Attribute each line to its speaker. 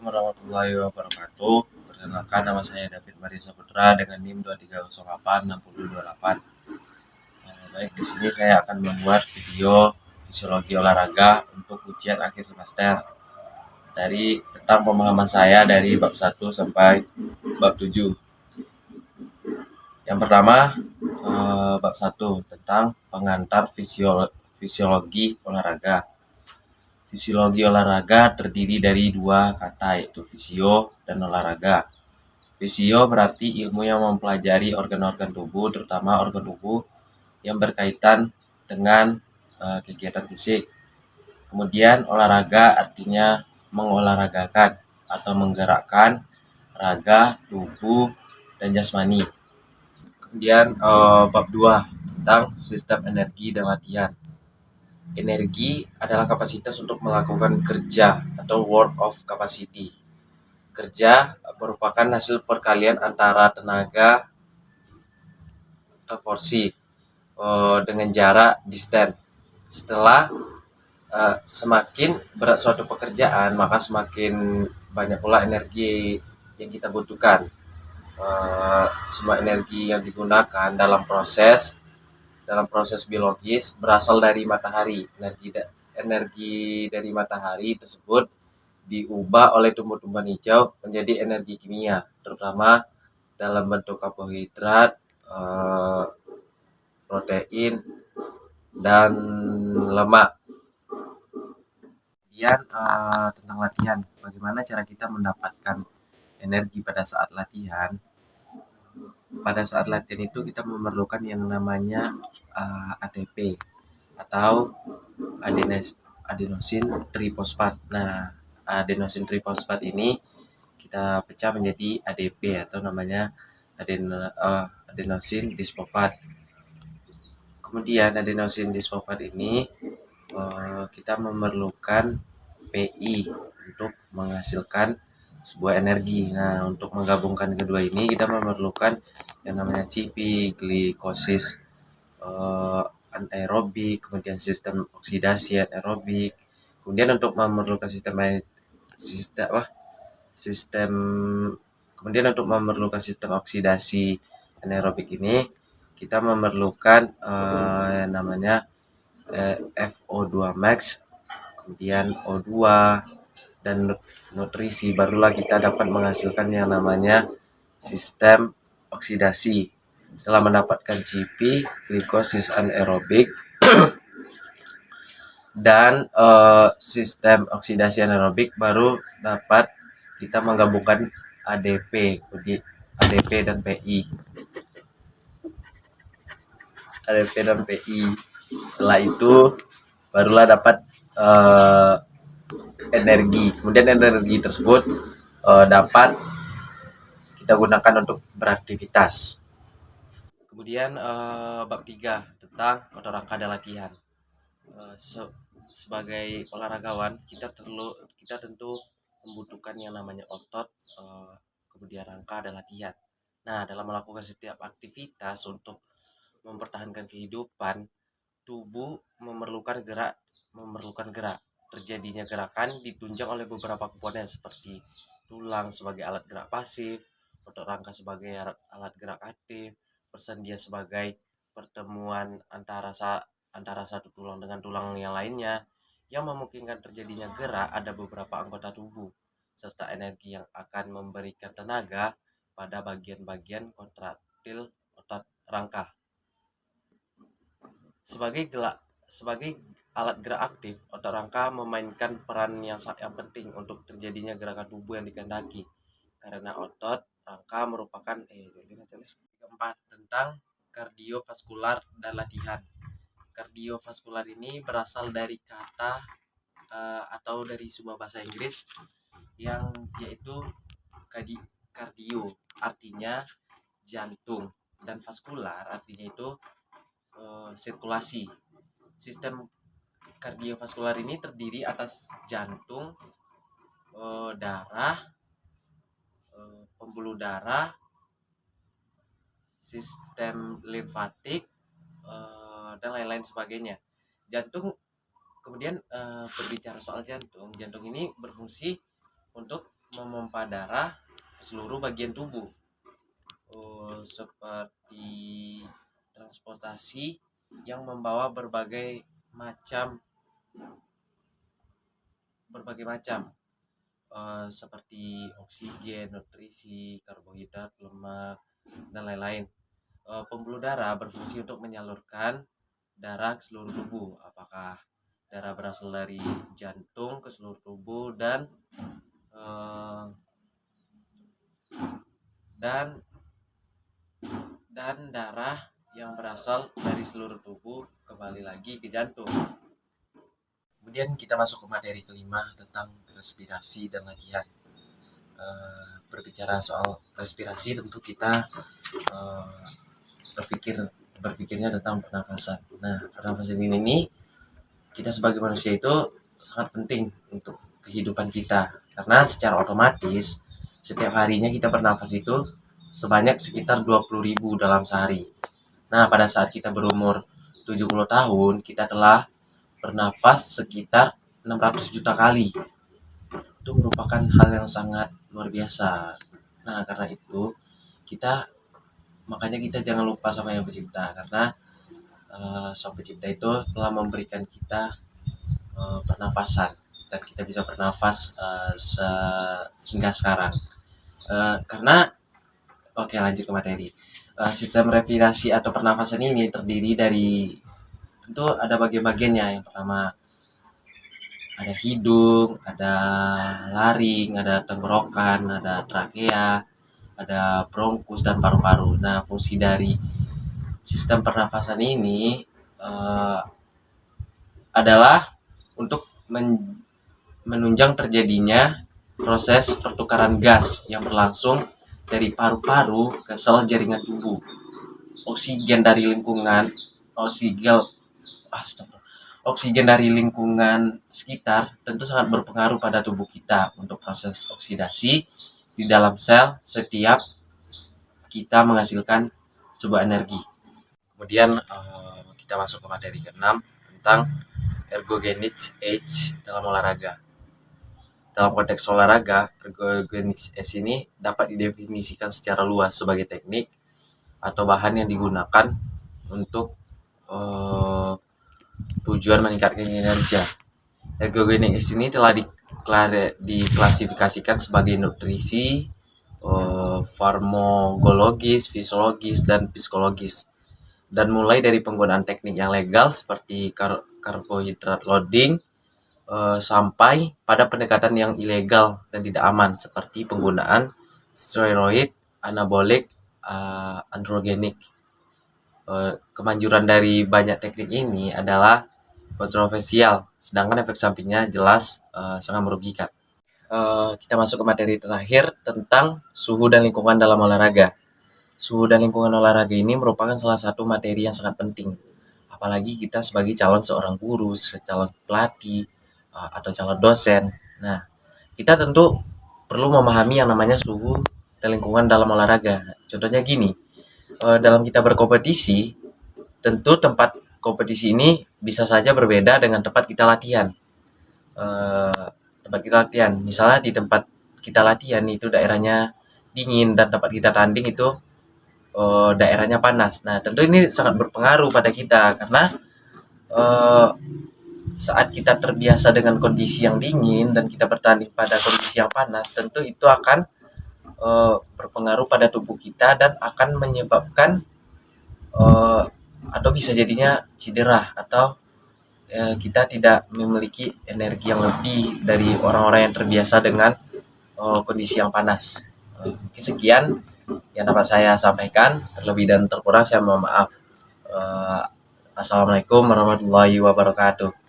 Speaker 1: warahmatullahi wabarakatuh. Perkenalkan, nama saya David Maria Saputra dengan NIM 23086028. Baik, di sini saya akan membuat video fisiologi olahraga untuk ujian akhir semester dari tentang pemahaman saya dari bab 1 sampai bab 7. Yang pertama, bab 1 tentang pengantar fisiologi olahraga. Fisiologi olahraga terdiri dari dua kata, yaitu fisio dan olahraga. Fisio berarti ilmu yang mempelajari organ-organ tubuh, terutama organ tubuh yang berkaitan dengan kegiatan fisik. Kemudian olahraga artinya mengolahragakan atau menggerakkan raga, tubuh, dan jasmani. Kemudian bab 2 tentang sistem energi dan latihan. Energi adalah kapasitas untuk melakukan kerja atau work of capacity. Kerja merupakan hasil perkalian antara tenaga atau porsi dengan jarak distance. Setelah semakin berat suatu pekerjaan, maka semakin banyak pula energi yang kita butuhkan. Semua energi yang digunakan dalam proses biologis berasal dari matahari. Energi dari matahari tersebut diubah oleh tumbuh-tumbuhan hijau menjadi energi kimia, terutama dalam bentuk karbohidrat, protein, dan lemak. Kemudian tentang latihan, bagaimana cara kita mendapatkan energi pada saat latihan? Pada saat latihan itu kita memerlukan yang namanya ATP atau adenosin trifosfat. Nah, adenosin trifosfat ini kita pecah menjadi ADP atau namanya adenosin disfosfat. Kemudian adenosin disfosfat ini kita memerlukan PI untuk menghasilkan sebuah energi. Nah, untuk menggabungkan kedua ini kita memerlukan yang namanya CP, glikosis anaerobik, kemudian sistem oksidasi anaerobik. Kemudian untuk memerlukan sistem oksidasi anaerobik ini kita memerlukan yang namanya FO2 max, kemudian O2 dan nutrisi, barulah kita dapat menghasilkan yang namanya sistem oksidasi. Setelah mendapatkan GP, glikosis anaerobik, dan sistem oksidasi anaerobik, baru dapat kita menggabungkan ADP dan PI. Setelah itu barulah dapat energi. Kemudian energi tersebut dapat kita gunakan untuk beraktivitas. Kemudian bab 3 tentang otot rangka dan latihan. Sebagai olahragawan kita tentu membutuhkan yang namanya otot, kemudian rangka dan latihan. Nah, dalam melakukan setiap aktivitas untuk mempertahankan kehidupan, tubuh memerlukan gerak. Terjadinya gerakan ditunjang oleh beberapa komponen seperti tulang sebagai alat gerak pasif, otot rangka sebagai alat gerak aktif, persendia sebagai pertemuan antara satu tulang dengan tulang yang lainnya. Yang memungkinkan terjadinya gerak ada beberapa anggota tubuh, serta energi yang akan memberikan tenaga pada bagian-bagian kontraktil otot rangka. Sebagai alat gerak aktif, otot rangka memainkan peran yang penting untuk terjadinya gerakan tubuh yang dikehendaki. Karena otot rangka merupakan keempat tentang kardiovaskular dan latihan. Kardiovaskular ini berasal dari kata atau dari sebuah bahasa Inggris yang yaitu kardio, artinya jantung, dan vaskular artinya itu sirkulasi. Sistem kardiovaskular ini terdiri atas jantung, darah, pembuluh darah, sistem limfatik, dan lain-lain sebagainya. Jantung, kemudian berbicara soal jantung ini berfungsi untuk memompa darah ke seluruh bagian tubuh, seperti transportasi yang membawa berbagai macam seperti oksigen, nutrisi, karbohidrat, lemak, dan lain-lain. Pembuluh darah berfungsi untuk menyalurkan darah ke seluruh tubuh, apakah darah berasal dari jantung ke seluruh tubuh dan eh, dan darah yang berasal dari seluruh tubuh kembali lagi ke jantung. Kemudian kita masuk ke materi kelima tentang respirasi dan latihan. Berbicara soal respirasi, tentu kita berpikirnya tentang pernafasan. Nah, pernafasan ini kita sebagai manusia itu sangat penting untuk kehidupan kita, karena secara otomatis setiap harinya kita bernafas itu sebanyak sekitar 20.000 dalam sehari. Nah, pada saat kita berumur 70 tahun, kita telah bernafas sekitar 600 juta kali. Itu merupakan hal yang sangat luar biasa. Nah, karena itu makanya kita jangan lupa sama Yang Pencipta, karena Sang Pencipta itu telah memberikan kita pernafasan dan kita bisa bernafas hingga sekarang. Karena oke, lanjut ke materi. Sistem respirasi atau pernafasan ini terdiri dari, tentu ada bagian-bagiannya. Yang pertama ada hidung, ada laring, ada tenggorokan, ada trakea, ada bronkus dan paru-paru. Nah, fungsi dari sistem pernafasan ini adalah untuk menunjang terjadinya proses pertukaran gas yang berlangsung dari paru-paru ke sel jaringan tubuh. Oksigen dari lingkungan sekitar tentu sangat berpengaruh pada tubuh kita untuk proses oksidasi di dalam sel setiap kita menghasilkan sebuah energi. Kemudian kita masuk ke materi ke-6 tentang ergogenesis age dalam olahraga. Dalam konteks olahraga, ergogenesis ini dapat didefinisikan secara luas sebagai teknik atau bahan yang digunakan untuk tujuan meningkatkan kinerja. Ergogenesis ini telah diklasifikasikan sebagai nutrisi, farmakologis, fisiologis, dan psikologis, dan mulai dari penggunaan teknik yang legal seperti karbohidrat loading sampai pada pendekatan yang ilegal dan tidak aman seperti penggunaan steroid, anabolik, androgenik. Kemanjuran dari banyak teknik ini adalah kontroversial, sedangkan efek sampingnya jelas sangat merugikan. Kita masuk ke materi terakhir tentang suhu dan lingkungan dalam olahraga. Suhu dan lingkungan olahraga ini merupakan salah satu materi yang sangat penting, apalagi kita sebagai seorang guru, calon pelatih, atau calon dosen. Nah, kita tentu perlu memahami yang namanya suhu dan lingkungan dalam olahraga. Contohnya gini, dalam kita berkompetisi, tentu tempat kompetisi ini bisa saja berbeda dengan tempat kita latihan. Misalnya di tempat kita latihan itu daerahnya dingin dan tempat kita tanding itu daerahnya panas. Nah, tentu ini sangat berpengaruh pada kita, karena saat kita terbiasa dengan kondisi yang dingin dan kita bertanding pada kondisi yang panas, tentu itu akan berpengaruh pada tubuh kita dan akan menyebabkan atau bisa jadinya cedera atau kita tidak memiliki energi yang lebih dari orang-orang yang terbiasa dengan kondisi yang panas. Mungkin sekian yang dapat saya sampaikan. Terlebih dan terkurang saya mohon maaf. Assalamualaikum warahmatullahi wabarakatuh.